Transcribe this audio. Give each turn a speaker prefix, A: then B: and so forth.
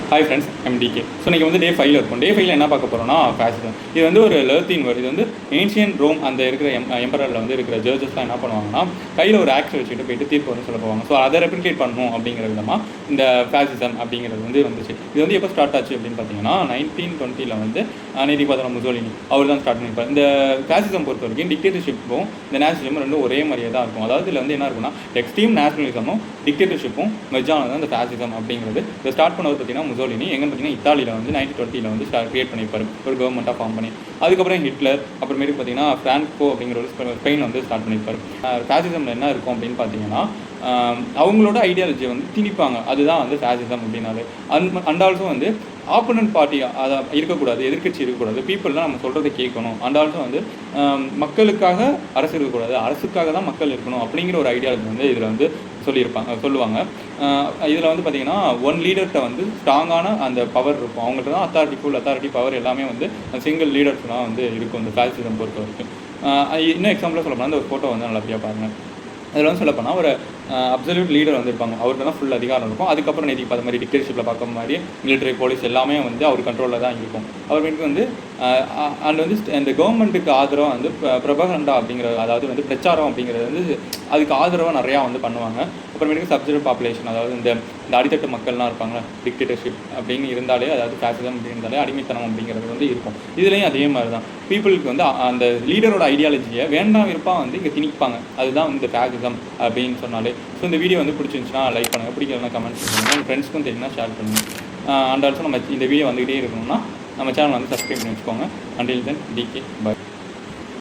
A: Hi friends, MDK. So இன்றைக்கி வந்து டே 5 இருக்கும். டே 5 என்ன பார்க்க போகிறோம்னா ஃபேசிசம். இது வந்து ஒரு லத்தீன் வேர்டு. இது வந்து ஏன்ஷியன் ரோம் அந்த இருக்கிற எம்பரரில் வந்து இருக்கிற ஜட்ஜஸ்லாம் என்ன பண்ணுவாங்கன்னா கையில் ஒரு ஆக்ஸ் வச்சுட்டு போயிட்டு தீர்ப்பு வந்து சொல்ல போவாங்க. ஸோ அதை ரெப்ளிகேட் பண்ணணும் அப்படிங்கிற விதமாக இந்த ஃபேசிசம் அப்படிங்கிறது வந்து வந்துச்சு. இது வந்து எப்போ ஸ்டார்ட் ஆச்சு அப்படின்னு பார்த்தீங்கன்னா 1920 வந்து நேற்று பார்த்தோம் முசோலினி அவர் தான் ஸ்டார்ட் பண்ணியிருப்பார். இந்த ஃபேசிசம் பொறுத்த வரைக்கும் டிக்டேட்டர்ஷிப்பும் இந்த நேஷனலிசமும் ரெண்டும் ஒரே மாதிரியே தான் இருக்கும். அதாவது இதில் வந்து என்ன இருக்குன்னா எக்ஸ்ட்ரீம் நேஷனலிசமும் டிக்டேட்டர்ஷிப்பும் மெஜானது அந்த ஃபேசிசம் அப்படிங்கிறது. இதை ஸ்டார்ட் பண்ணது பார்த்தீங்கன்னா முசோலினி எங்கன்னு பார்த்தீங்கன்னா இத்தாலியில் வந்து 1920 வந்து கிரியேட் பண்ணியிருப்பார், ஒரு கவர்மெண்ட்டாக ஃபார்ம் பண்ணி. அதுக்கப்புறம் ஹிட்லர், அப்புறமேட்டு பார்த்தீங்கன்னா ஃப்ரான்கோ அப்படிங்கிற ஒரு ஸ்பெயின் வந்து ஸ்டார்ட் பண்ணியிருப்பார். ஃபேசிசமில் என்ன இருக்கும் அப்படின்னு பார்த்தீங்கன்னா அவங்களோட ஐடியாலஜியை வந்து திணிப்பாங்க. அதுதான் வந்து ஃபேசிசம் அப்படின்னாலே. அண்ட் ஆல்சோ வந்து ஆப்போனன்ட் பார்ட்டி அதை இருக்கக்கூடாது, எதிர்கட்சி இருக்கக்கூடாது, பீப்புளெலாம் நம்ம சொல்கிறத கேட்கணும். அண்ட் ஆல்சோ வந்து மக்களுக்காக அரசு இருக்கக்கூடாது, அரசுக்காக தான் மக்கள் இருக்கணும் அப்படிங்கிற ஒரு ஐடியாலஜி வந்து இதில் வந்து சொல்லுவாங்க. இதில் வந்து பார்த்திங்கன்னா ஒன் லீடர்கிட்ட வந்து ஸ்ட்ராங்கான அந்த பவர் இருக்கும். அவங்கள்ட்ட தான் ஃபுல் அத்தாரிட்டி பவர் எல்லாமே வந்து சிங்கிள் லீடர்ஸ்லாம் வந்து இருக்கும் இந்த ஃபேசிசம் பொறுத்த வரைக்கும். இன்னும் எக்ஸாம்பிளாக சொல்ல போனால் அந்த ஒரு ஃபோட்டோ வந்து நல்லபடியாக பாருங்கள். அதில் வந்து சொல்லப்போனால் ஒரு அப்சல்யூட் லீடர் வந்து இருப்பாங்க, அவர்கிட்ட தான் ஃபுல் அதிகாரம் இருக்கும். அதுக்கப்புறம் நேற்று பார்த்த மாதிரி டிக்டேட்டர்ஷிப்பில் பார்க்க மாதிரி மிலிட்டரி, போலீஸ் எல்லாமே வந்து அவர் கண்ட்ரோலில் தான் இருக்கும். அப்புறமேட்டுக்கு வந்து அண்ட் வந்து இந்த கவர்மெண்ட்டுக்கு ஆதரவாக வந்து பிரபகண்டா அப்படிங்கிற, அதாவது வந்து பிரச்சாரம் அப்படிங்கிறது வந்து அதுக்கு ஆதரவாக நிறையா வந்து பண்ணுவாங்க. அப்புறமேட்டுக்கு சப்ஜெக்ட் பாப்புலேஷன், அதாவது இந்த அடித்தட்டு மக்கள்லாம் இருப்பாங்களே, டிக்டேட்டர்ஷிப் அப்படின்னு இருந்தாலே, அதாவது ஃபேசிசம் அப்படின்னு இருந்தாலே அடிமைத்தனம் அப்படிங்கிறது வந்து இருக்கும். இதுலேயும் அதே மாதிரி தான் பீப்புளுக்கு வந்து அந்த லீடரோட ஐடியாலஜியை வேண்டாம் விருப்பாக வந்து இங்கே திணிப்பாங்க. அதுதான் வந்து ஃபேசிசம் அப்படின்னு சொன்னாலே. ஸோ இந்த வீடியோ வந்து பிடிச்சிருந்துச்சுன்னா லைக் பண்ணுங்கள், பிடிக்கலன்னா கமெண்ட் பண்ணுங்கள், உங்கள் ஃப்ரெண்ட்ஸ்க்கும் தெரியும்னா ஷேர் பண்ணுங்கள். அண்ட் ஆல்சோ நம்ம இந்த வீடியோ வந்துகிட்டே இருக்கணும்னா நம்ம சேனல் வந்து சப்ஸ்கிரைப் பண்ணி வச்சுக்கோங்க. Until then DK, by.